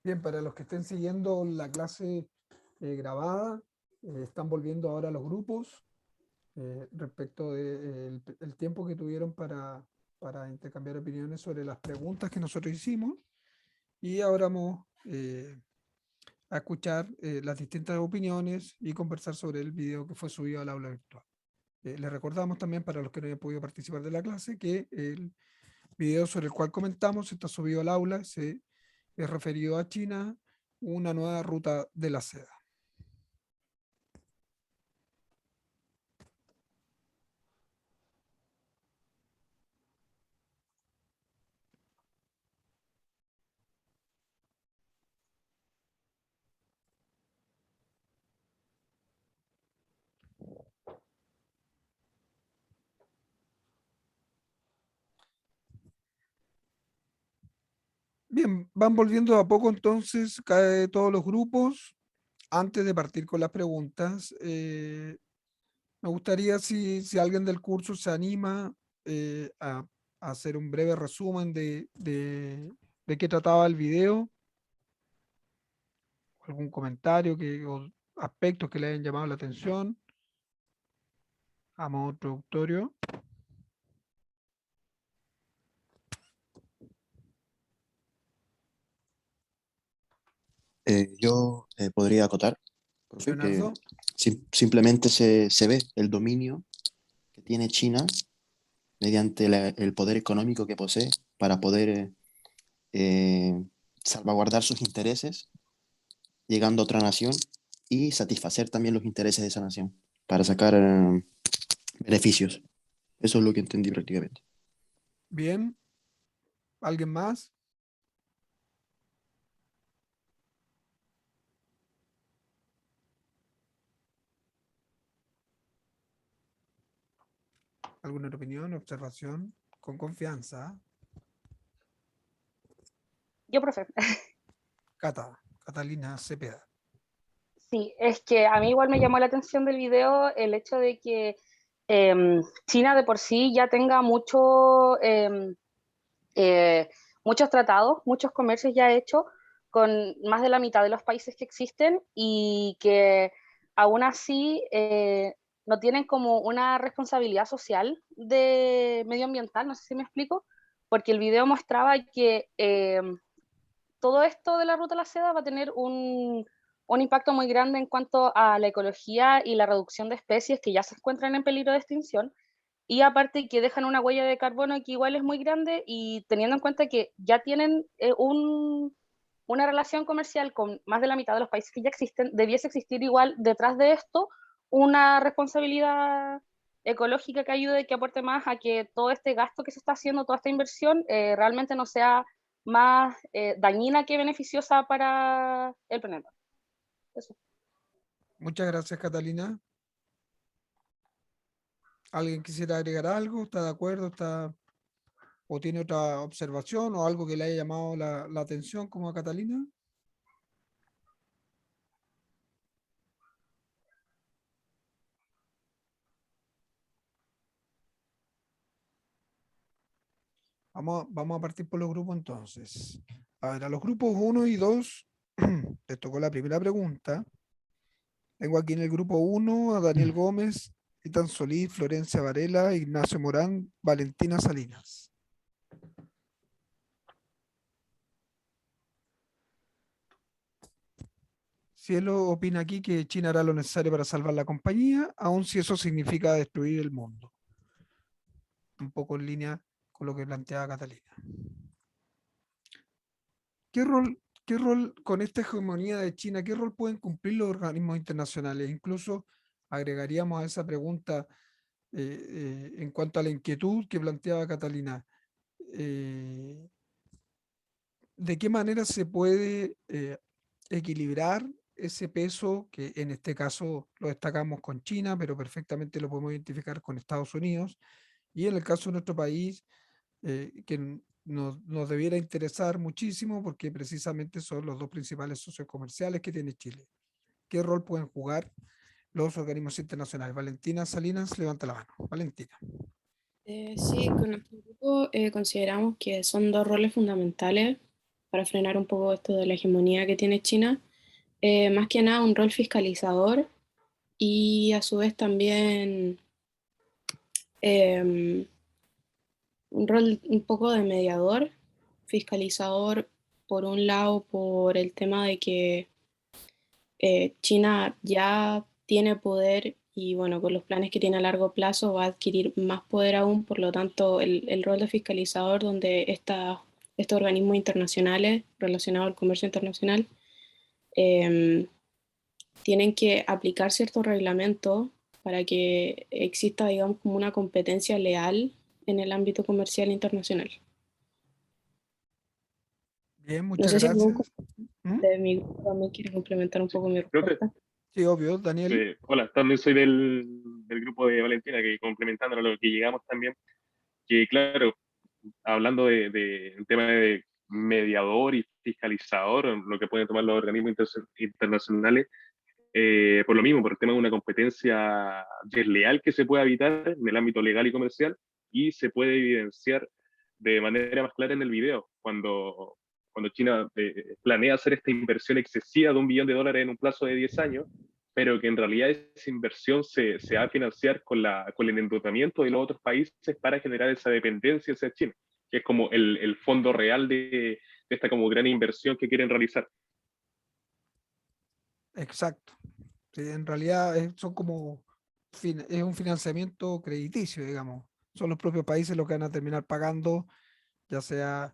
Bien, para los que estén siguiendo la clase grabada, están volviendo ahora los grupos respecto del el tiempo que tuvieron para intercambiar opiniones sobre las preguntas que nosotros hicimos. Y ahora vamos a escuchar las distintas opiniones y conversar sobre el video que fue subido al aula virtual. Les recordamos también, para los que no hayan podido participar de la clase, que el video sobre el cual comentamos está subido al aula, se es referido a China, una nueva ruta de la seda. Bien, van volviendo a poco entonces cae todos los grupos. Antes de partir con las preguntas, me gustaría si alguien del curso se anima a hacer un breve resumen de qué trataba el video, algún comentario o aspectos que le hayan llamado la atención a modo introductorio. Yo podría acotar, profe, que Leonardo. simplemente se ve el dominio que tiene China mediante el poder económico que posee para poder salvaguardar sus intereses, llegando a otra nación y satisfacer también los intereses de esa nación para sacar beneficios. Eso es lo que entendí prácticamente. Bien, ¿alguien más? ¿Alguna opinión, observación? Con confianza. Yo, profe. Catalina Cepeda. Sí, es que a mí igual me llamó la atención del video el hecho de que China de por sí ya tenga muchos tratados, muchos comercios ya hechos con más de la mitad de los países que existen y que aún así no tienen como una responsabilidad social de medioambiental, no sé si me explico, porque el video mostraba que todo esto de la ruta de la seda va a tener un impacto muy grande en cuanto a la ecología y la reducción de especies que ya se encuentran en peligro de extinción, y aparte que dejan una huella de carbono que igual es muy grande, y teniendo en cuenta que ya tienen una relación comercial con más de la mitad de los países que ya existen, debiese existir igual detrás de esto una responsabilidad ecológica que ayude, que aporte más a que todo este gasto que se está haciendo, toda esta inversión, realmente no sea más dañina que beneficiosa para el planeta. Eso. Muchas gracias, Catalina. ¿Alguien quisiera agregar algo? ¿Está de acuerdo? ¿O tiene otra observación o algo que le haya llamado la atención como a Catalina? Vamos a partir por los grupos entonces. A ver, a los grupos 1 y 2 les tocó la primera pregunta. Tengo aquí en el grupo 1 a Daniel Gómez, Itan Solís, Florencia Varela, Ignacio Morán, Valentina Salinas. Cielo opina aquí que China hará lo necesario para salvar la compañía, aun si eso significa destruir el mundo. Un poco en línea con lo que planteaba Catalina. ¿Qué rol con esta hegemonía de China, qué rol pueden cumplir los organismos internacionales? Incluso agregaríamos a esa pregunta en cuanto a la inquietud que planteaba Catalina. ¿De qué manera se puede equilibrar ese peso que en este caso lo destacamos con China, pero perfectamente lo podemos identificar con Estados Unidos? Y en el caso de nuestro país, que nos debiera interesar muchísimo porque precisamente son los dos principales socios comerciales que tiene Chile. ¿Qué rol pueden jugar los organismos internacionales? Valentina Salinas, levanta la mano. Valentina. Sí, con nuestro grupo consideramos que son dos roles fundamentales para frenar un poco esto de la hegemonía que tiene China. Más que nada un rol fiscalizador y a su vez también eh, un rol un poco de mediador, fiscalizador, por un lado por el tema de que China ya tiene poder y bueno, con los planes que tiene a largo plazo va a adquirir más poder aún, por lo tanto el rol de fiscalizador donde estos organismos internacionales relacionados al comercio internacional eh, tienen que aplicar ciertos reglamentos para que exista, digamos, como una competencia leal en el ámbito comercial internacional. Bien, No muchas sé si algún gracias. ¿Mm? de mi grupo también quiere complementar un poco mi Creo que, respuesta. Sí, obvio, Daniel. hola, también soy del grupo de Valentina, que complementando a lo que llegamos también, que claro, hablando de un tema de mediador y fiscalizador, lo que pueden tomar los organismos internacionales, por lo mismo, por el tema de una competencia desleal que se puede evitar en el ámbito legal y comercial, y se puede evidenciar de manera más clara en el video, cuando China planea hacer esta inversión excesiva de $1 billón en un plazo de 10 años, pero que en realidad esa inversión se va a financiar con el endeudamiento de los otros países para generar esa dependencia hacia China, que es como el fondo real de esta como gran inversión que quieren realizar. Exacto. Sí, en realidad son como es un financiamiento crediticio, digamos. Son los propios países los que van a terminar pagando, ya sea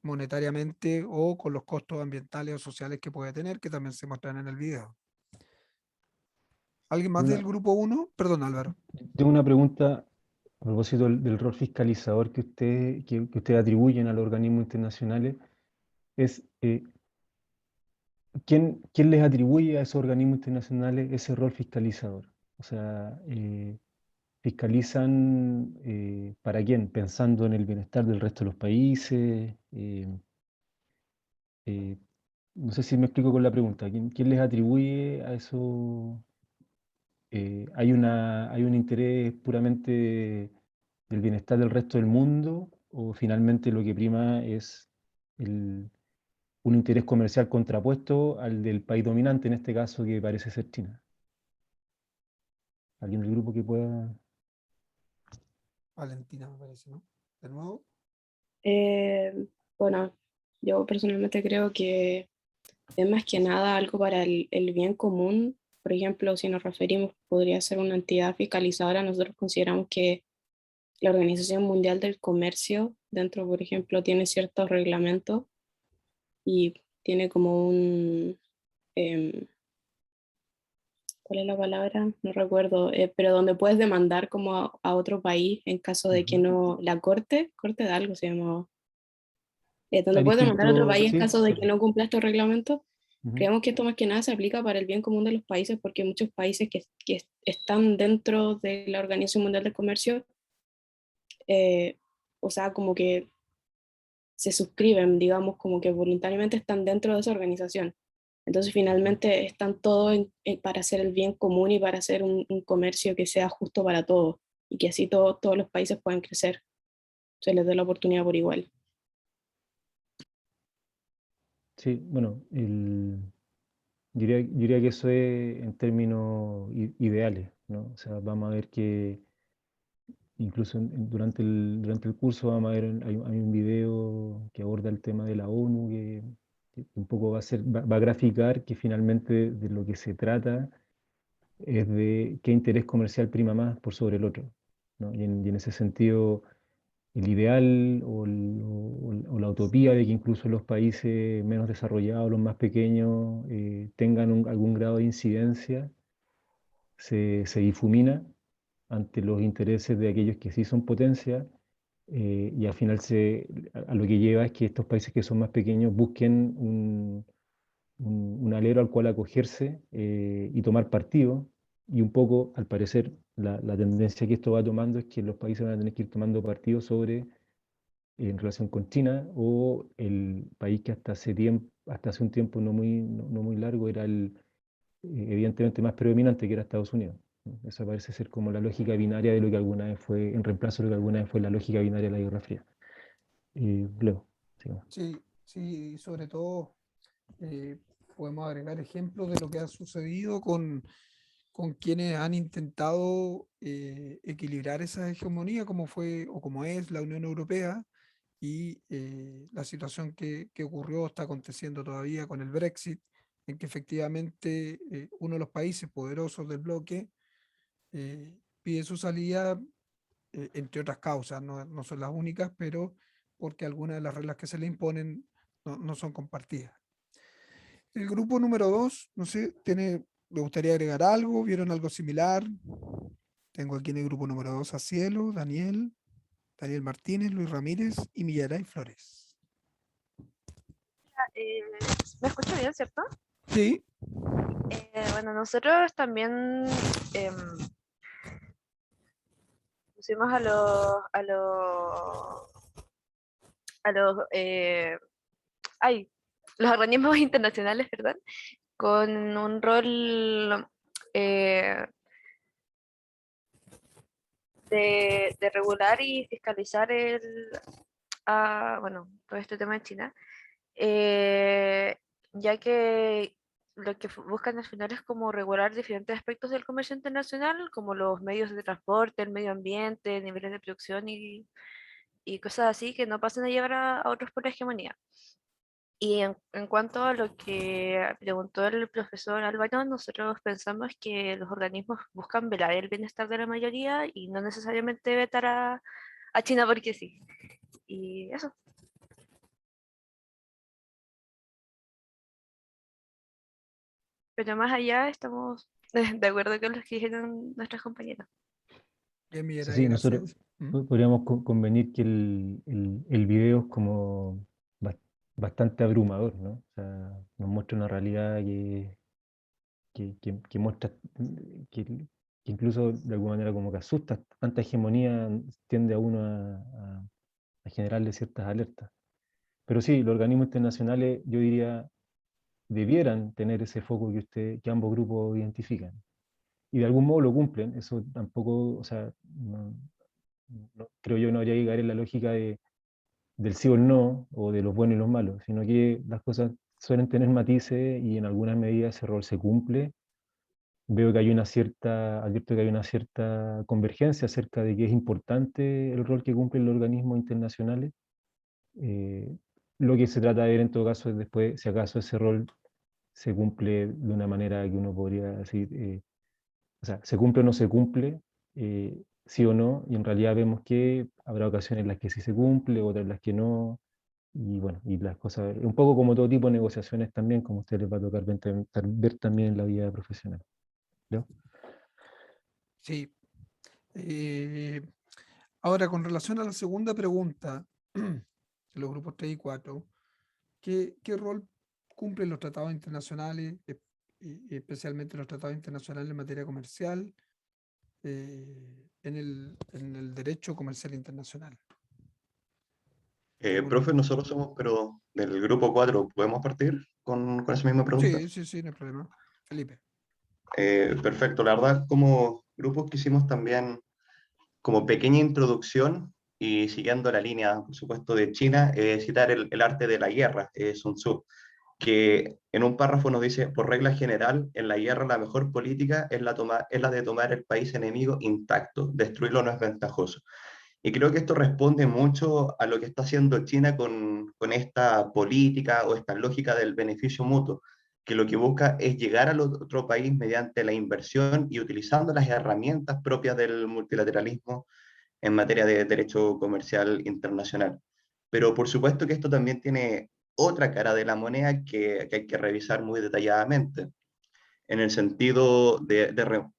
monetariamente o con los costos ambientales o sociales que puede tener, que también se muestran en el video. ¿Alguien más Una- del grupo 1? Perdón, Álvaro. Tengo una pregunta a propósito del rol fiscalizador que ustedes atribuyen a los organismos internacionales. Es, ¿quién les atribuye a esos organismos internacionales ese rol fiscalizador? O sea, ¿fiscalizan para quién? ¿Pensando en el bienestar del resto de los países? Eh, no sé si me explico con la pregunta. ¿Quién les atribuye a eso? ¿Hay un interés puramente del bienestar del resto del mundo o finalmente lo que prima es un interés comercial contrapuesto al del país dominante, en este caso que parece ser China? ¿Alguien del grupo que pueda...? Valentina, me parece, ¿no? De nuevo. Bueno, yo personalmente creo que es más que nada algo para el bien común. Por ejemplo, si nos referimos, podría ser una entidad fiscalizadora. Nosotros consideramos que la Organización Mundial del Comercio, dentro, por ejemplo, tiene ciertos reglamentos y tiene como em, ¿cuál es la palabra? No recuerdo, pero donde puedes demandar como a otro país en caso de que no, la corte de algo se llama, donde Hay puedes demandar a otro distintos... país en Sí, caso de sí. que no cumpla estos reglamentos. Ujú. Creemos que esto más que nada se aplica para el bien común de los países porque muchos países que están dentro de la Organización Mundial del Comercio, eh, o sea, como que se suscriben, digamos, como que voluntariamente están dentro de esa organización. Entonces, finalmente están todos para hacer el bien común y para hacer un comercio que sea justo para todos y que así todos los países puedan crecer, se les dé la oportunidad por igual. Sí, bueno, diría que eso es en términos ideales, ¿no? O sea, vamos a ver que incluso durante el curso vamos a ver, hay un video que aborda el tema de la ONU, que un poco va a graficar que finalmente de lo que se trata es de qué interés comercial prima más por sobre el otro, ¿no? Y en ese sentido, el ideal o la utopía de que incluso los países menos desarrollados, los más pequeños, tengan algún grado de incidencia, se difumina ante los intereses de aquellos que sí son potencia, y al final a lo que lleva es que estos países que son más pequeños busquen un alero al cual acogerse y tomar partido. Y un poco, al parecer, la tendencia que esto va tomando es que los países van a tener que ir tomando partido sobre, en relación con China, o el país que hasta hace un tiempo no muy largo era evidentemente más predominante, que era Estados Unidos, ¿no? Eso parece ser como la lógica binaria de lo que alguna vez fue, en reemplazo de lo que alguna vez fue la lógica binaria de la Guerra Fría. Luego, sigamos. Sí, Sí, sobre todo podemos agregar ejemplos de lo que ha sucedido con quienes han intentado equilibrar esa hegemonía, como fue o como es la Unión Europea, y la situación que ocurrió, está aconteciendo todavía con el Brexit, en que efectivamente uno de los países poderosos del bloque pide su salida, entre otras causas, no son las únicas, pero porque algunas de las reglas que se le imponen no son compartidas. El grupo número 2, no sé, ¿le gustaría agregar algo? ¿Vieron algo similar? Tengo aquí en el grupo número 2 a Cielo, Daniel Martínez, Luis Ramírez y Millaray Flores. ¿Me escucho bien, cierto? Sí, Bueno, nosotros también pusimos a los organismos internacionales, ¿verdad? Con un rol eh, de regular y fiscalizar bueno, todo este tema de China, ya que lo que buscan al final es como regular diferentes aspectos del comercio internacional, como los medios de transporte, el medio ambiente, niveles de producción y cosas así que no pasen a llevar a otros por la hegemonía. Y en cuanto a lo que preguntó el profesor Álvaro, nosotros pensamos que los organismos buscan velar el bienestar de la mayoría y no necesariamente vetar a China porque sí. Y eso. Pero más allá estamos de acuerdo con lo que dijeron nuestras compañeras. bien, Sí, Millaray, sí, nosotros gracias. ¿Mm? podríamos convenir que el video es como bastante abrumador, ¿no? O sea, nos muestra una realidad que muestra que incluso de alguna manera como que asusta. Tanta hegemonía tiende a uno a generarle ciertas alertas. Pero sí, los organismos internacionales, yo diría, debieran tener ese foco que ambos grupos identifican. Y de algún modo lo cumplen, eso tampoco, o sea, creo yo no habría que caer en la lógica del sí o el no, o de los buenos y los malos, sino que las cosas suelen tener matices y en algunas medidas ese rol se cumple. Veo que hay advierto que hay una cierta convergencia acerca de que es importante el rol que cumplen los organismos internacionales. Eh, lo que se trata de ver en todo caso es después, si acaso ese rol se cumple de una manera que uno podría decir, o sea, se cumple o no se cumple, sí o no, y en realidad vemos que habrá ocasiones en las que sí se cumple, otras en las que no, y bueno, y las cosas, un poco como todo tipo de negociaciones también, como a ustedes les va a tocar ver también en la vida profesional. ¿No? Sí. Eh, Ahora, con relación a la segunda pregunta, de los grupos 3 y 4, ¿qué rol cumplen los tratados internacionales, y especialmente los tratados internacionales en materia comercial, en el derecho comercial internacional? ¿Alguno? Profe, nosotros somos, pero del grupo 4, ¿podemos partir con esa misma pregunta? Sí, no hay problema. Felipe. Perfecto, la verdad, como grupos quisimos también, como pequeña introducción y siguiendo la línea, por supuesto, de China, citar el arte de la guerra, Sun Tzu, que en un párrafo nos dice, por regla general, en la guerra la mejor política es la de tomar el país enemigo intacto, destruirlo no es ventajoso. Y creo que esto responde mucho a lo que está haciendo China con esta política o esta lógica del beneficio mutuo, que lo que busca es llegar al otro país mediante la inversión y utilizando las herramientas propias del multilateralismo en materia de derecho comercial internacional. Pero por supuesto que esto también tiene otra cara de la moneda que hay que revisar muy detalladamente, en el sentido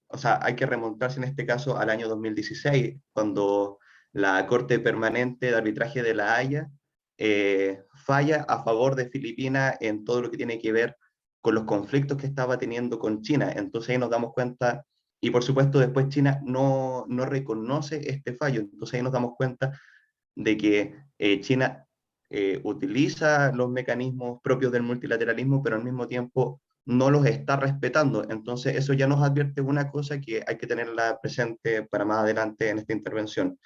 o sea, hay que remontarse en este caso al año 2016, cuando la Corte Permanente de Arbitraje de La Haya falla a favor de Filipinas en todo lo que tiene que ver con los conflictos que estaba teniendo con China. Entonces ahí nos damos cuenta, y por supuesto después China no reconoce este fallo, entonces ahí nos damos cuenta de que China utiliza los mecanismos propios del multilateralismo, pero al mismo tiempo no los está respetando. Entonces, eso ya nos advierte una cosa que hay que tenerla presente para más adelante en esta intervención.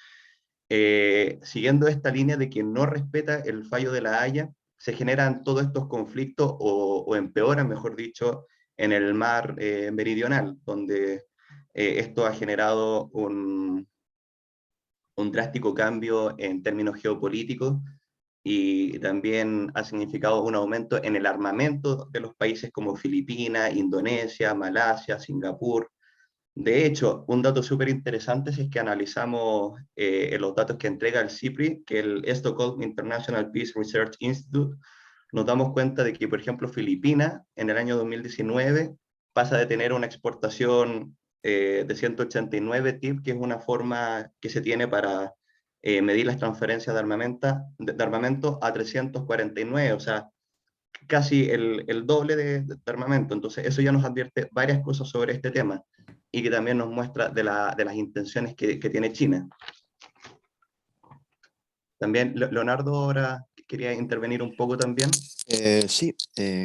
Siguiendo esta línea de que no respeta el fallo de La Haya, se generan todos estos conflictos o empeoran, mejor dicho, en el mar meridional, donde esto ha generado un drástico cambio en términos geopolíticos y también ha significado un aumento en el armamento de los países como Filipinas, Indonesia, Malasia, Singapur. De hecho, un dato súper interesante si es que analizamos los datos que entrega el CIPRI, que el Stockholm International Peace Research Institute, nos damos cuenta de que, por ejemplo, Filipinas en el año 2019 pasa de tener una exportación de 189 TIP, que es una forma que se tiene para medir las transferencias de armamento a 349, o sea, casi el doble de armamento. Entonces, eso ya nos advierte varias cosas sobre este tema y que también nos muestra de las intenciones que tiene China. También, Leonardo, ahora quería intervenir un poco también. Sí,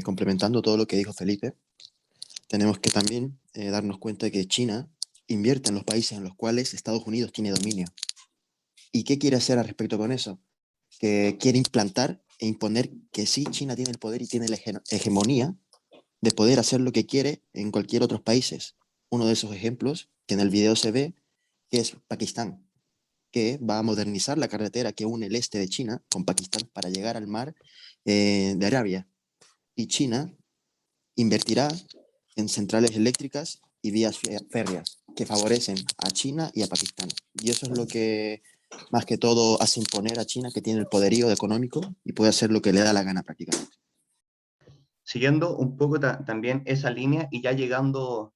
complementando todo lo que dijo Felipe, tenemos que también darnos cuenta de que China invierte en los países en los cuales Estados Unidos tiene dominio. ¿Y qué quiere hacer al respecto con eso? Que quiere implantar e imponer que sí, China tiene el poder y tiene la hegemonía de poder hacer lo que quiere en cualquier otros países. Uno de esos ejemplos, que en el video se ve, que es Pakistán, que va a modernizar la carretera que une el este de China con Pakistán para llegar al mar de Arabia. Y China invertirá en centrales eléctricas y vías férreas que favorecen a China y a Pakistán. Y eso es lo que más que todo hace imponer a China, que tiene el poderío económico y puede hacer lo que le da la gana prácticamente. Siguiendo un poco también esa línea y ya llegando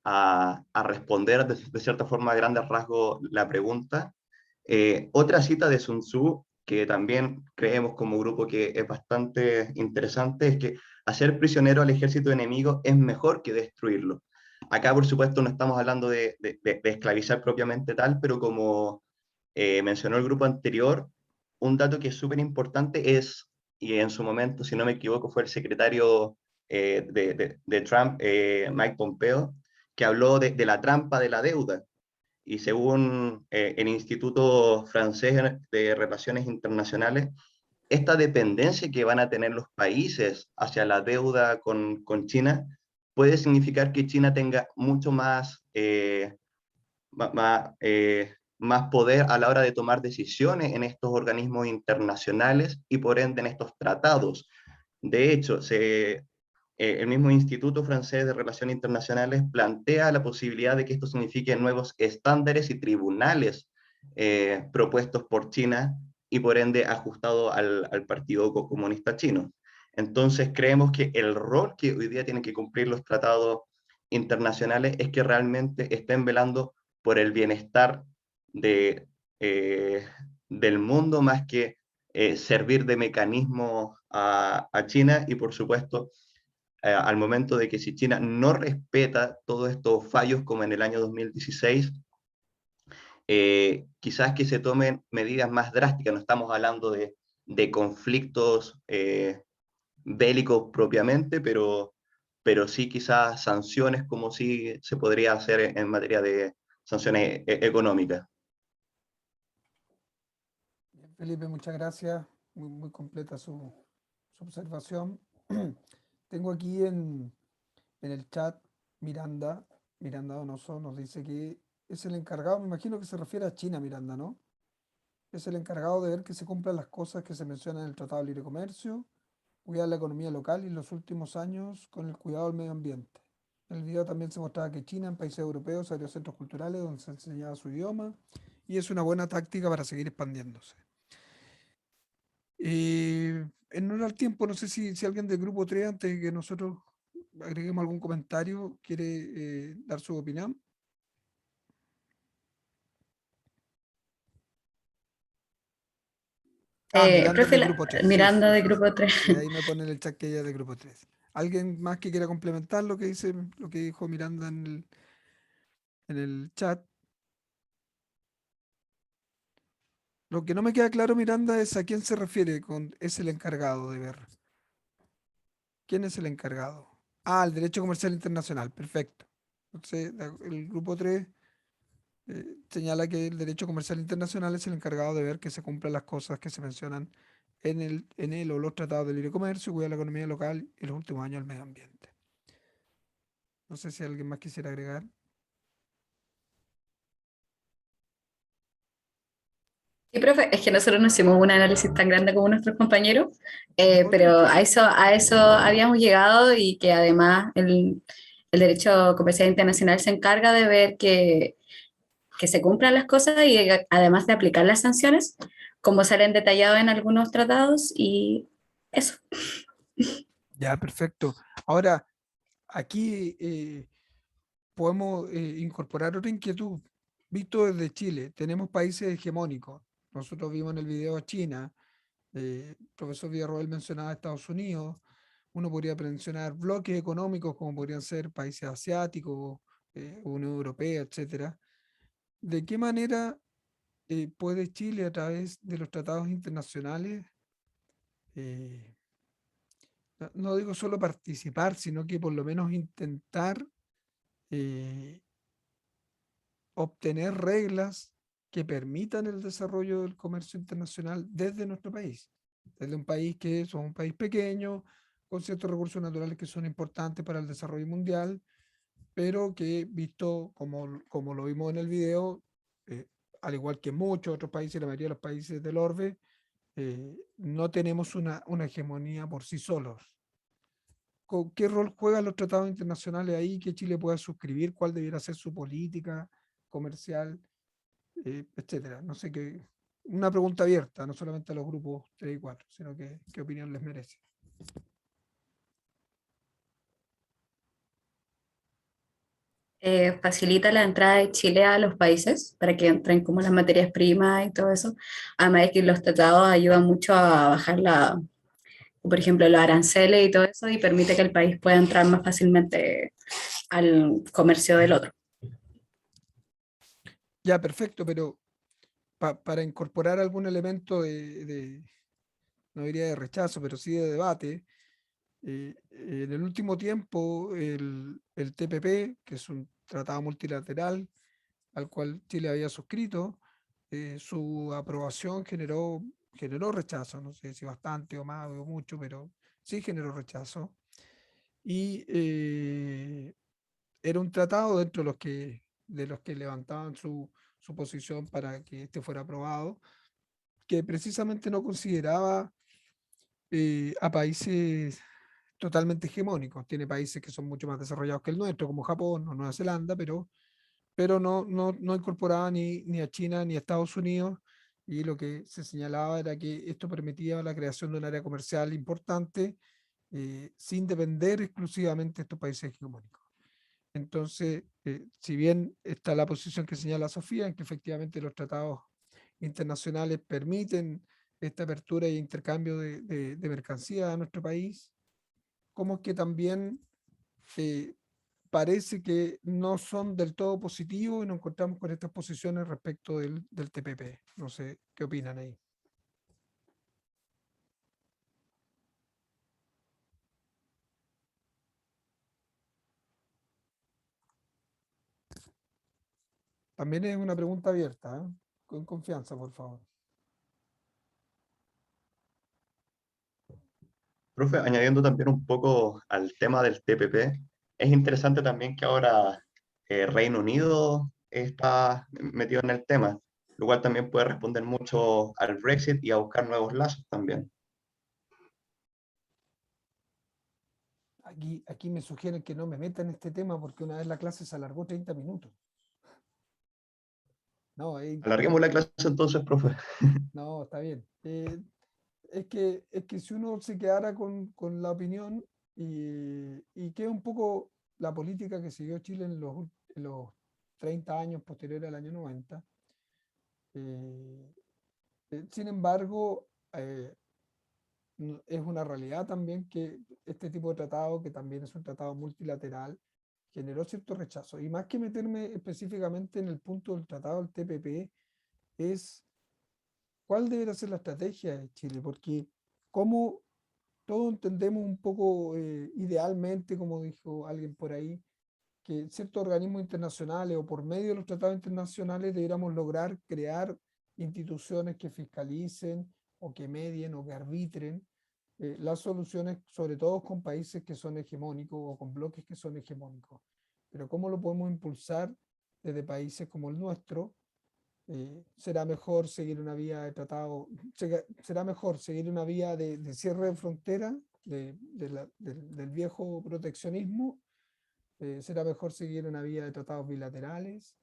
a responder de cierta forma a grandes rasgos la pregunta, otra cita de Sun Tzu que también creemos como grupo que es bastante interesante es que hacer prisionero al ejército enemigo es mejor que destruirlo. Acá, por supuesto, no estamos hablando de esclavizar propiamente tal, pero como mencionó el grupo anterior, un dato que es súper importante es, y en su momento, si no me equivoco, fue el secretario de Trump, Mike Pompeo, que habló de la trampa de la deuda. Y según el Instituto Francés de Relaciones Internacionales, esta dependencia que van a tener los países hacia la deuda con China puede significar que China tenga mucho más, más poder a la hora de tomar decisiones en estos organismos internacionales y por ende en estos tratados. De hecho, el mismo Instituto Francés de Relaciones Internacionales plantea la posibilidad de que esto signifique nuevos estándares y tribunales propuestos por China y por ende ajustado al Partido Comunista Chino. Entonces creemos que el rol que hoy día tienen que cumplir los tratados internacionales es que realmente estén velando por el bienestar de, del mundo más que servir de mecanismo a China y por supuesto al momento de que si China no respeta todos estos fallos como en el año 2016, quizás que se tomen medidas más drásticas, no estamos hablando de conflictos bélicos propiamente, pero sí quizás sanciones como sí se podría hacer en materia de sanciones económicas. Felipe, muchas gracias. Muy completa su observación. Tengo aquí en el chat Miranda Donoso nos dice que es el encargado, me imagino que se refiere a China, Miranda, ¿no? Es el encargado de ver que se cumplan las cosas que se mencionan en el Tratado de Libre Comercio, cuidar la economía local y en los últimos años con el cuidado del medio ambiente. En el video también se mostraba que China en países europeos abrió centros culturales donde se enseñaba su idioma y es una buena táctica para seguir expandiéndose. En honor al tiempo, no sé si alguien del grupo 3, antes de que nosotros agreguemos algún comentario, quiere dar su opinión. Miranda Profe, del grupo 3. Miranda Sí, de sí, grupo 3. sí. Ahí me pone en el chat que ella es de grupo 3. ¿Alguien más que quiera complementar lo que dice, lo que dijo Miranda en el chat? Lo que no me queda claro, Miranda, es a quién se refiere con es el encargado de ver. ¿Quién es el encargado? Ah, el Derecho Comercial Internacional. Perfecto. Entonces, el grupo 3 señala que el Derecho Comercial Internacional es el encargado de ver que se cumplan las cosas que se mencionan en él o los tratados de libre comercio, cuidar la economía local y los últimos años el medio ambiente. No sé si alguien más quisiera agregar. Sí, profe, es que nosotros no hicimos un análisis tan grande como nuestros compañeros, No, pero tranquilo. a eso habíamos llegado y que además el derecho comercial internacional se encarga de ver que se cumplan las cosas y además de aplicar las sanciones, como salen detallados en algunos tratados y eso. Ya, perfecto. Ahora, aquí podemos incorporar otra inquietud. Visto desde Chile, tenemos países hegemónicos. Nosotros vimos en el video a China, el profesor Villarroel mencionaba Estados Unidos, uno podría mencionar bloques económicos como podrían ser países asiáticos, Unión Europea, etcétera. ¿De qué manera puede Chile, a través de los tratados internacionales, eh, no digo solo participar, sino que por lo menos intentar eh, obtener reglas que permitan el desarrollo del comercio internacional desde nuestro país? Desde un país que es un país pequeño, con ciertos recursos naturales que son importantes para el desarrollo mundial, pero que visto como lo vimos en el video, al igual que muchos otros países, la mayoría de los países del orbe, no tenemos una hegemonía por sí solos. ¿Qué rol juegan los tratados internacionales ahí que Chile pueda suscribir? ¿Cuál debiera ser su política comercial, etcétera? No sé qué. Una pregunta abierta, no solamente a los grupos 3 y 4, sino que qué opinión les merece. Facilita la entrada de Chile a los países para que entren como las materias primas y todo eso. Además de que los tratados ayudan mucho a bajar por ejemplo, los aranceles y todo eso y permite que el país pueda entrar más fácilmente al comercio del otro. Ya, perfecto, pero para incorporar algún elemento no diría de rechazo, pero sí de debate, en el último tiempo el TPP, que es un tratado multilateral al cual Chile había suscrito, su aprobación generó rechazo, no sé si bastante o más o mucho, pero sí generó rechazo. Y era un tratado dentro de los que levantaban su posición para que este fuera aprobado, que precisamente no consideraba a países totalmente hegemónicos. Tiene países que son mucho más desarrollados que el nuestro, como Japón o Nueva Zelanda, pero no incorporaba ni a China ni a Estados Unidos, y lo que se señalaba era que esto permitía la creación de un área comercial importante sin depender exclusivamente de estos países hegemónicos. Entonces, si bien está la posición que señala Sofía, en que efectivamente los tratados internacionales permiten esta apertura y intercambio de mercancías a nuestro país, como que también parece que no son del todo positivos y nos encontramos con estas posiciones respecto del TPP. No sé, ¿qué opinan ahí? También es una pregunta abierta, ¿eh? Con confianza, por favor. Profe, añadiendo también un poco al tema del TPP, es interesante también que ahora Reino Unido está metido en el tema, lo cual también puede responder mucho al Brexit y a buscar nuevos lazos también. Aquí me sugieren que no me meta en este tema porque una vez la clase se alargó 30 minutos. No, es Alarguemos importante. la clase entonces, profe. No, está bien. Es que si uno se quedara con la opinión y que es un poco la política que siguió Chile en los 30 años posteriores al año 90, eh, sin embargo, es una realidad también que este tipo de tratado, que también es un tratado multilateral, generó cierto rechazo. Y más que meterme específicamente en el punto del tratado del TPP, es cuál debería ser la estrategia de Chile, porque como todos entendemos un poco idealmente, como dijo alguien por ahí, que ciertos organismos internacionales o por medio de los tratados internacionales deberíamos lograr crear instituciones que fiscalicen o que medien o que arbitren las soluciones, sobre todo con países que son hegemónicos o con bloques que son hegemónicos. Pero ¿cómo lo podemos impulsar desde países como el nuestro? Será mejor seguir una vía de tratado, será mejor seguir una vía de cierre de frontera del viejo proteccionismo. Será mejor seguir una vía de tratados bilaterales.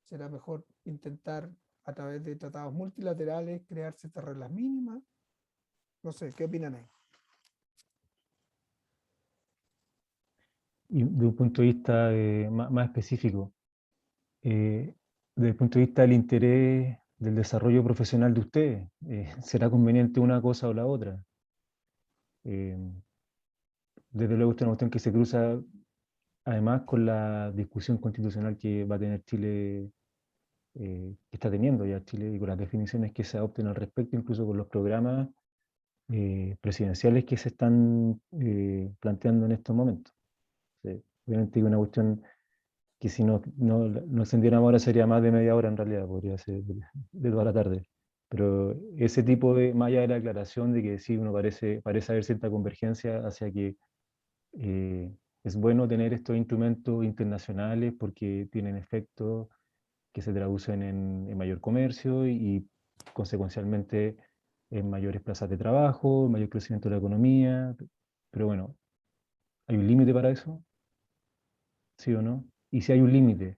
Será mejor intentar a través de tratados multilaterales crear ciertas reglas mínimas. No sé, ¿qué opinan ahí? Y de un punto de vista más específico, desde el punto de vista del interés del desarrollo profesional de ustedes, ¿será conveniente una cosa o la otra? Desde luego, esta es una cuestión que se cruza además con la discusión constitucional que va a tener Chile, que está teniendo ya Chile, y con las definiciones que se adopten al respecto, incluso con los programas presidenciales que se están planteando en estos momentos. Obviamente hay una cuestión que si no extendiéramos ahora sería más de media hora en realidad, podría ser de toda la tarde. Pero ese tipo de, más allá de la aclaración de que sí, uno parece haber cierta convergencia hacia que es bueno tener estos instrumentos internacionales porque tienen efectos que se traducen en mayor comercio y consecuencialmente en mayores plazas de trabajo, mayor crecimiento de la economía. Pero bueno, ¿hay un límite para eso? ¿Sí o no? Y si hay un límite,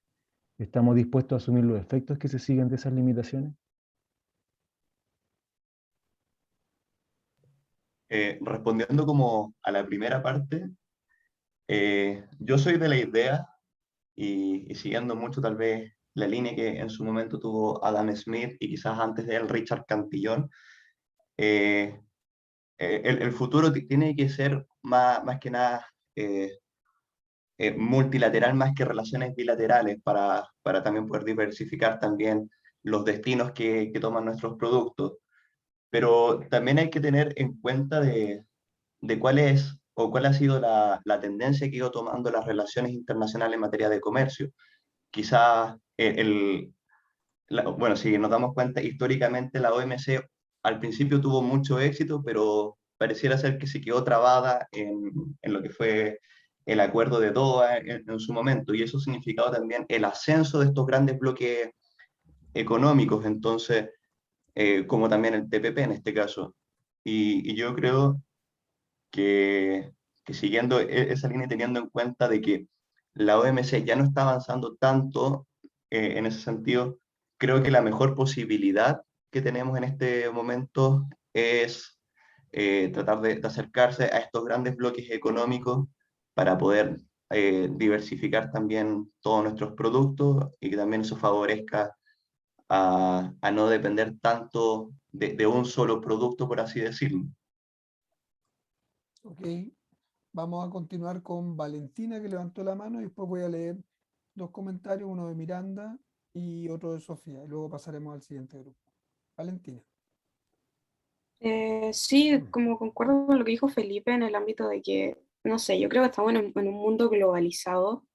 ¿estamos dispuestos a asumir los efectos que se siguen de esas limitaciones? Respondiendo como a la primera parte, yo soy de la idea, y siguiendo mucho tal vez la línea que en su momento tuvo Adam Smith y quizás antes de él Richard Cantillon, eh, el futuro tiene que ser más que nada multilateral más que relaciones bilaterales para también poder diversificar también los destinos que toman nuestros productos. Pero también hay que tener en cuenta de cuál es o cuál ha sido la tendencia que ha ido tomando las relaciones internacionales en materia de comercio. Quizás bueno, si nos damos cuenta, históricamente la OMC al principio tuvo mucho éxito, pero pareciera ser que se quedó trabada en lo que fue el acuerdo de Doha en su momento, y eso ha significado también el ascenso de estos grandes bloques económicos, entonces, como también el TPP en este caso. Y yo creo que siguiendo esa línea y teniendo en cuenta de que la OMC ya no está avanzando tanto en ese sentido, creo que la mejor posibilidad que tenemos en este momento es tratar de acercarse a estos grandes bloques económicos para poder diversificar también todos nuestros productos y que también eso favorezca a no depender tanto de un solo producto, por así decirlo. Ok, vamos a continuar con Valentina, que levantó la mano, y después voy a leer dos comentarios, uno de Miranda y otro de Sofía, y luego pasaremos al siguiente grupo. Valentina. Sí, como concuerdo con lo que dijo Felipe en el ámbito de que, no sé, yo creo que estamos en un mundo globalizado,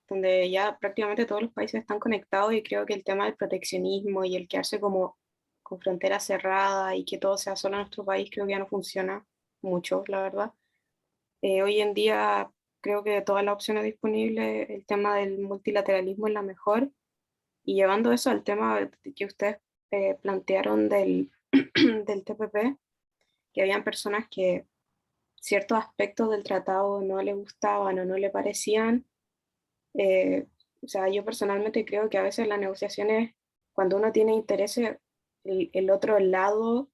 donde ya prácticamente todos los países están conectados y creo que el tema del proteccionismo y el quedarse como con frontera cerrada y que todo sea solo en nuestro país creo que ya no funciona mucho, la verdad. Hoy en día creo que de todas las opciones disponibles el tema del multilateralismo es la mejor y llevando eso al tema que ustedes plantearon del TPP, que habían personas que ciertos aspectos del tratado no le gustaban o no le parecían. eh, o sea, yo personalmente creo que a veces las negociaciones, cuando uno tiene intereses, el otro lado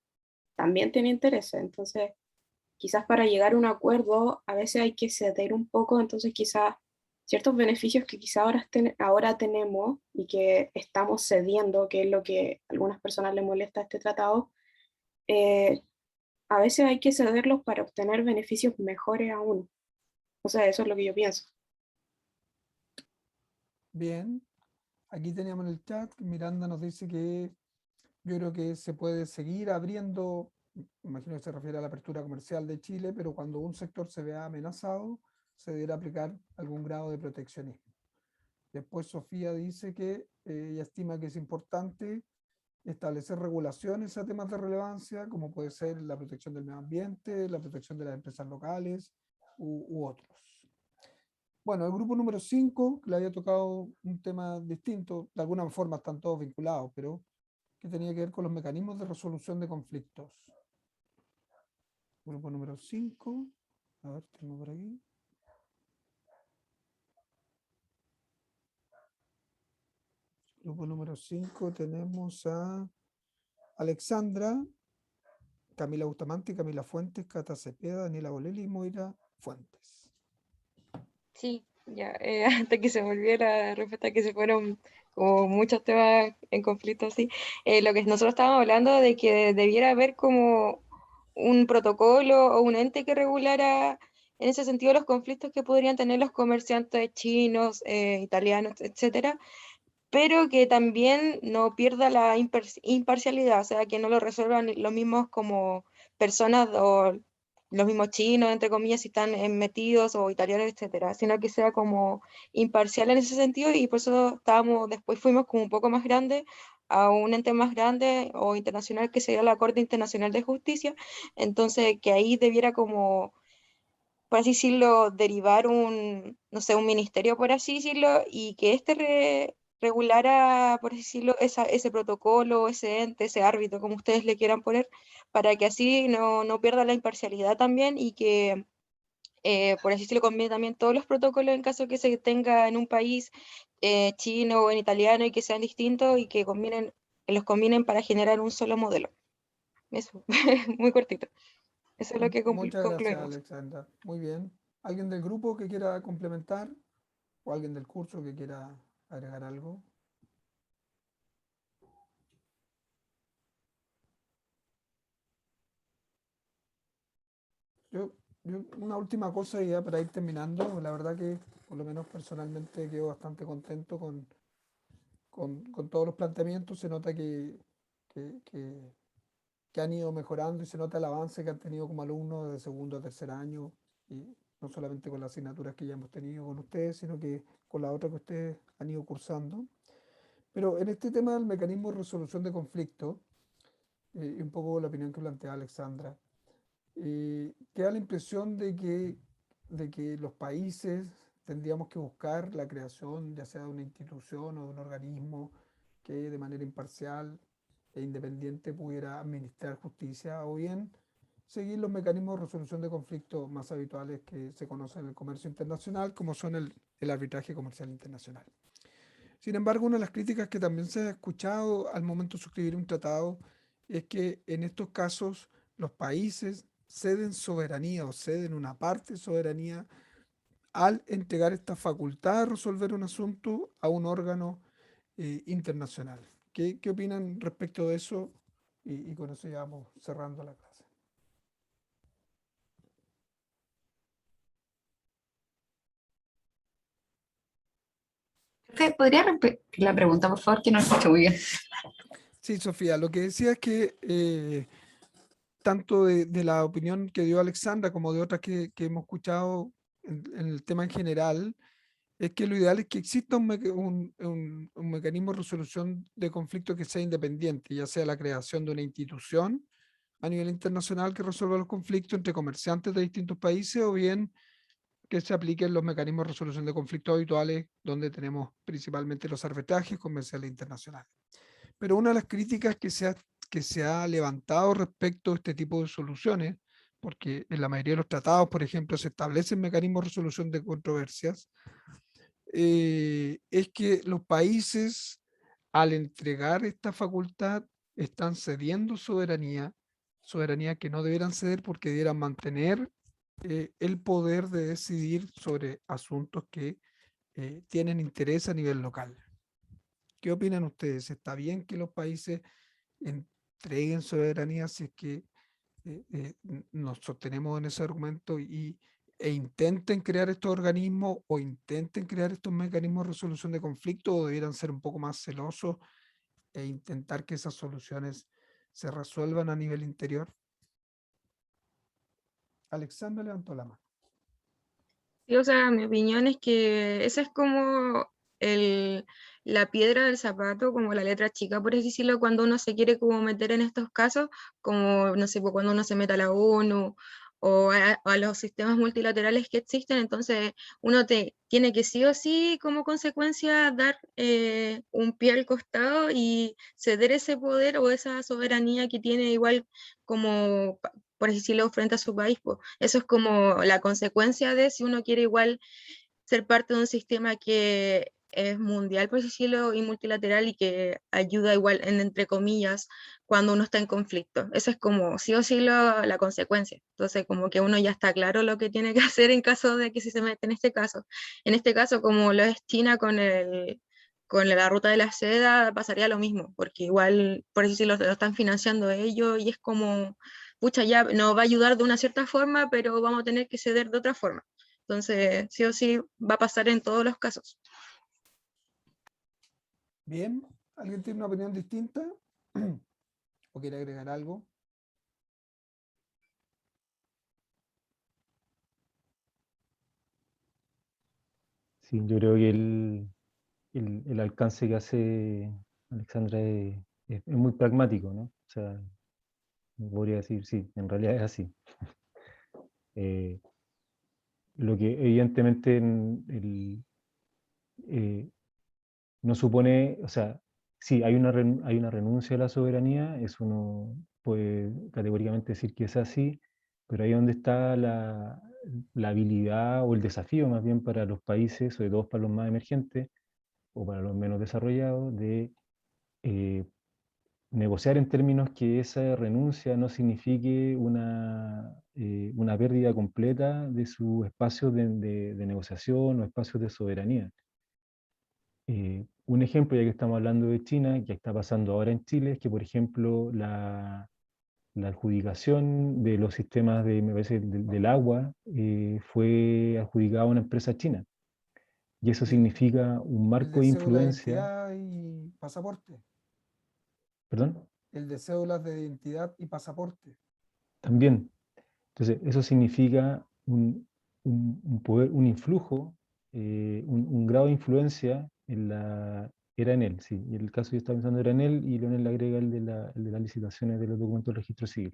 también tiene intereses. Entonces, quizás para llegar a un acuerdo, a veces hay que ceder un poco. Entonces, quizás ciertos beneficios que quizás ahora tenemos y que estamos cediendo, que es lo que a algunas personas les molesta a este tratado, eh, a veces hay que cederlos para obtener beneficios mejores aún. O sea, eso es lo que yo pienso. Bien, aquí teníamos en el chat, Miranda nos dice que yo creo que se puede seguir abriendo, me imagino que se refiere a la apertura comercial de Chile, pero cuando un sector se vea amenazado, se deberá aplicar algún grado de proteccionismo. Después Sofía dice que ella estima que es importante establecer regulaciones a temas de relevancia, como puede ser la protección del medio ambiente, la protección de las empresas locales u otros. Bueno, el grupo número 5, que le había tocado un tema distinto, de alguna forma están todos vinculados, pero que tenía que ver con los mecanismos de resolución de conflictos. Grupo número 5, a ver, tengo por aquí. Grupo número 5 tenemos a Alexandra, Camila Bustamante, Camila Fuentes, Cata Cepeda, Daniela Bolelli y Moira Fuentes. Sí, ya, hasta que se me olvidó la respuesta, que se fueron como muchos temas en conflicto así. Lo que nosotros estábamos hablando de que debiera haber como un protocolo o un ente que regulara en ese sentido los conflictos que podrían tener los comerciantes chinos, italianos, etcétera, pero que también no pierda la imparcialidad, o sea, que no lo resuelvan los mismos como personas o los mismos chinos, entre comillas, si están metidos, o italianos, etcétera, sino que sea como imparcial en ese sentido, y por eso después fuimos como un poco más grande, a un ente más grande o internacional, que sería la Corte Internacional de Justicia. Entonces que ahí debiera como, por así decirlo, derivar un, no sé, un ministerio, por así decirlo, y que regulara, por así decirlo, ese protocolo, ese ente, ese árbitro, como ustedes le quieran poner, para que así no pierda la imparcialidad también, y que, por así decirlo, combine también todos los protocolos en caso que se tenga en un país, chino o en italiano, y que sean distintos y que los combinen para generar un solo modelo. Eso, muy cortito. Eso es lo que Muchas gracias, concluimos. Alexandra. Muy bien. ¿Alguien del grupo que quiera complementar? ¿O alguien del curso que quiera agregar algo? Yo, una última cosa ya para ir terminando. La verdad que, por lo menos personalmente, quedo bastante contento con todos los planteamientos. Se nota que, que- que han ido mejorando y se nota el avance que han tenido como alumnos de segundo a tercer año, y no solamente con las asignaturas que ya hemos tenido con ustedes, sino que con las otras que ustedes han ido cursando. Pero en este tema del mecanismo de resolución de conflictos, y un poco la opinión que plantea Alexandra, queda la impresión de que los países tendríamos que buscar la creación ya sea de una institución o de un organismo que de manera imparcial e independiente pudiera administrar justicia, o bien seguir los mecanismos de resolución de conflictos más habituales que se conocen en el comercio internacional, como son el arbitraje comercial internacional. Sin embargo, una de las críticas que también se ha escuchado al momento de suscribir un tratado es que en estos casos los países ceden soberanía o ceden una parte de soberanía al entregar esta facultad de resolver un asunto a un órgano internacional. ¿Qué opinan respecto de eso? Y con eso ya vamos cerrando la clase. ¿Podría repetir la pregunta, por favor, que no escucho muy bien? Sí, Sofía, lo que decía es que tanto de la opinión que dio Alexandra como de otras que hemos escuchado en el tema en general, es que lo ideal es que exista un mecanismo de resolución de conflictos que sea independiente, ya sea la creación de una institución a nivel internacional que resuelva los conflictos entre comerciantes de distintos países, o bien que se apliquen los mecanismos de resolución de conflictos habituales, donde tenemos principalmente los arbitrajes comerciales internacionales. Pero una de las críticas que se ha levantado respecto a este tipo de soluciones, porque en la mayoría de los tratados, por ejemplo, se establecen mecanismos de resolución de controversias, es que los países, al entregar esta facultad, están cediendo soberanía que no debieran ceder, porque debieran mantener el poder de decidir sobre asuntos que tienen interés a nivel local. ¿Qué opinan ustedes? ¿Está bien que los países entreguen soberanía si es que nos sostenemos en ese argumento e intenten crear estos organismos o intenten crear estos mecanismos de resolución de conflictos, o debieran ser un poco más celosos e intentar que esas soluciones se resuelvan a nivel interior? Alexandra levantó la mano. Sí, o sea, mi opinión es que ese es como el la piedra del zapato, como la letra chica, por así decirlo, cuando uno se quiere como meter en estos casos, como, no sé, pues, cuando uno se mete a la ONU o a los sistemas multilaterales que existen, entonces uno tiene que sí o sí como consecuencia dar un pie al costado y ceder ese poder o esa soberanía que tiene igual como, por así decirlo, frente a su país, pues. Eso es como la consecuencia de si uno quiere igual ser parte de un sistema que es mundial, por así decirlo, y multilateral y que ayuda igual, entre comillas, cuando uno está en conflicto. Eso es como sí o sí la consecuencia. Entonces, como que uno ya está claro lo que tiene que hacer en caso de que si se mete en este caso. En este caso, como lo es China con la ruta de la seda, pasaría lo mismo, porque igual, por así decirlo, lo están financiando ellos y es como, pucha, ya nos va a ayudar de una cierta forma, pero vamos a tener que ceder de otra forma. Entonces, sí o sí va a pasar en todos los casos. Bien, ¿alguien tiene una opinión distinta? ¿O quiere agregar algo? Sí, yo creo que el alcance que hace Alexandra es muy pragmático, ¿no? O sea, podría decir, sí, en realidad es así. Lo que evidentemente no supone, o sea, sí, hay una renuncia a la soberanía, eso uno puede categóricamente decir que es así, pero ahí donde está la habilidad o el desafío más bien para los países, sobre todo para los más emergentes o para los menos desarrollados, de eh, negociar en términos que esa renuncia no signifique una pérdida completa de su espacio de negociación o espacios de soberanía. Un ejemplo, ya que estamos hablando de China, que está pasando ahora en Chile, es que, por ejemplo, la adjudicación de los sistemas me parece, del agua fue adjudicada a una empresa china. Y eso El, significa un el marco de de cédula de influencia. identidad y pasaporte. ¿Perdón? El de cédulas de identidad y pasaporte. También. Entonces, eso significa un poder, un influjo, un grado de influencia era en él, sí. Y el caso que yo estaba pensando era en él, y Leonel le agrega el de las licitaciones de los documentos del registro civil.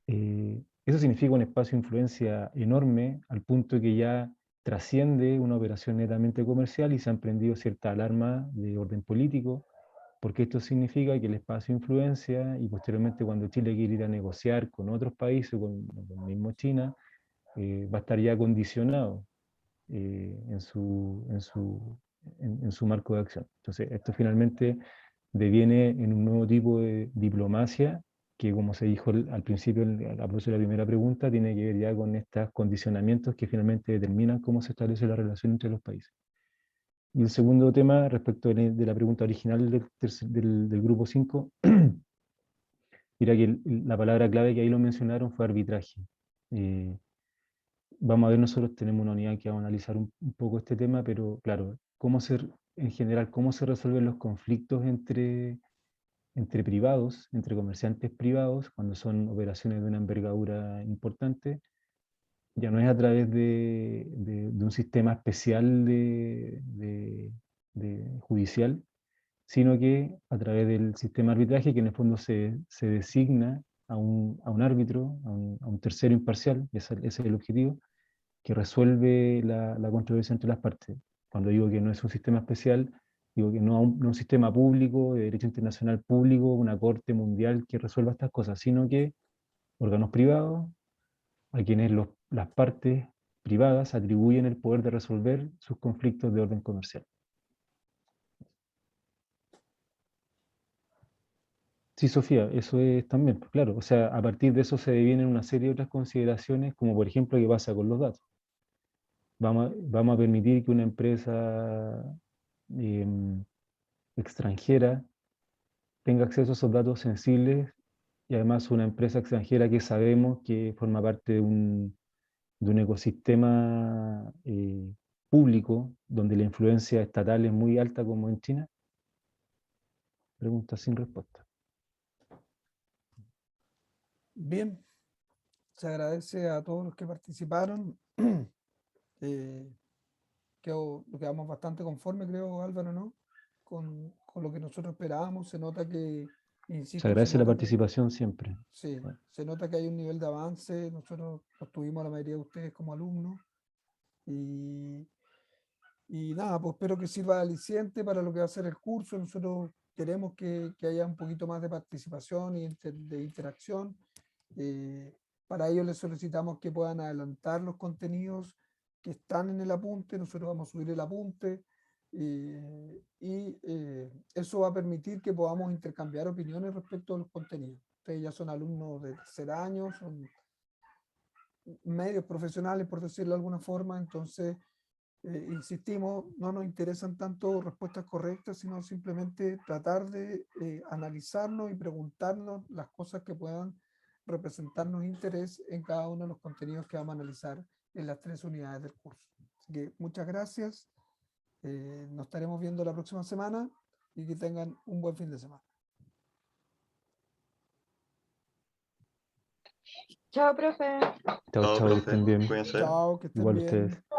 Eso significa un espacio de influencia enorme, al punto que ya trasciende una operación netamente comercial y se han prendido cierta alarma de orden político, porque esto significa que el espacio de influencia, y posteriormente cuando Chile quiere ir a negociar con otros países, con mismo China, va a estar ya condicionado en su marco de acción. Entonces, esto finalmente deviene en un nuevo tipo de diplomacia que, como se dijo al principio, a propósito de la primera pregunta, tiene que ver ya con estos condicionamientos que finalmente determinan cómo se establece la relación entre los países. Y el segundo tema, respecto de la pregunta original del grupo 5, era que la palabra clave que ahí lo mencionaron fue arbitraje. Vamos a ver, nosotros tenemos una unidad que va a analizar un poco este tema, pero claro, en general, cómo se resuelven los conflictos entre privados, entre comerciantes privados, cuando son operaciones de una envergadura importante, ya no es a través de un sistema especial judicial, sino que a través del sistema de arbitraje, que en el fondo se designa a un árbitro, a un tercero imparcial, ese es el objetivo, que resuelve la controversia entre las partes. Cuando digo que no es un sistema especial, digo que no un sistema público, de derecho internacional público, una corte mundial que resuelva estas cosas, sino que órganos privados, a quienes las partes privadas atribuyen el poder de resolver sus conflictos de orden comercial. Sí, Sofía, eso es también, pues, claro. O sea, a partir de eso se devienen una serie de otras consideraciones, como por ejemplo qué pasa con los datos. Vamos a permitir que una empresa extranjera tenga acceso a esos datos sensibles, y además una empresa extranjera que sabemos que forma parte de un ecosistema público donde la influencia estatal es muy alta, como en China. Pregunta sin respuesta. Bien, se agradece a todos los que participaron. Quedamos bastante conforme, creo, Álvaro, ¿no? con lo que nosotros esperábamos. Se nota que, Se insisto, agradece la nota que, participación siempre. sí, se nota que hay un nivel de avance. Nosotros los tuvimos la mayoría de ustedes como alumnos. Y nada, pues espero que sirva de aliciente para lo que va a ser el curso. Nosotros queremos que haya un poquito más de participación y de interacción. Para ello les solicitamos que puedan adelantar los contenidos que están en el apunte. Nosotros vamos a subir el apunte eso va a permitir que podamos intercambiar opiniones respecto a los contenidos. Ustedes ya son alumnos de tercer año, son medios profesionales, por decirlo de alguna forma, entonces insistimos, no nos interesan tanto respuestas correctas, sino simplemente tratar de analizarnos y preguntarnos las cosas que puedan representarnos interés en cada uno de los contenidos que vamos a analizar en las 3 unidades del curso. Así que muchas gracias, nos estaremos viendo la próxima semana y que tengan un buen fin de semana. Chao, profe. Chao, Chao, chao, que profe. estén bien. Cuídense. Chao, que estén Igual bien. ustedes.